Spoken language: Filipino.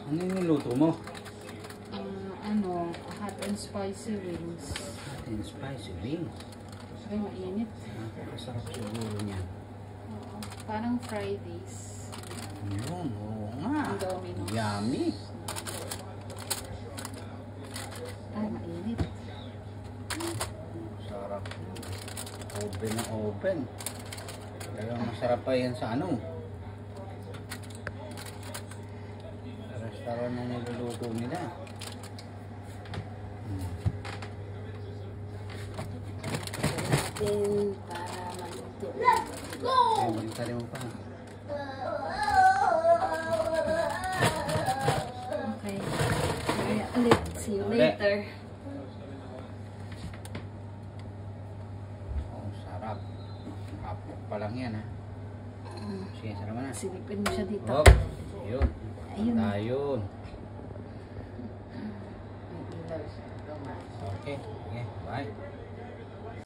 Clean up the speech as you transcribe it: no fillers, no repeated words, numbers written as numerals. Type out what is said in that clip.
Ano yung niluto mo? Hot and spicy wings. Hot and spicy wings. Ay, mainit. Napakasarap siguro niyan. Oo. Parang Fridays. Yun, oo nga. Domino's. Yummy. Ay, mainit. Sarap. Open na open. Talagang masarap pa yan sa ano. Sa restaurant na niluluto nila. Natin para maluto. Ay, baliktari mo pa. Okay. Kaya ulit. See you later. Oh, sarap. Kapok pa lang yan ha. Sige, sarap na. Silipin mo siya dito. Hop. Yun. Ayun. Ayun. Okay. Okay. Bye.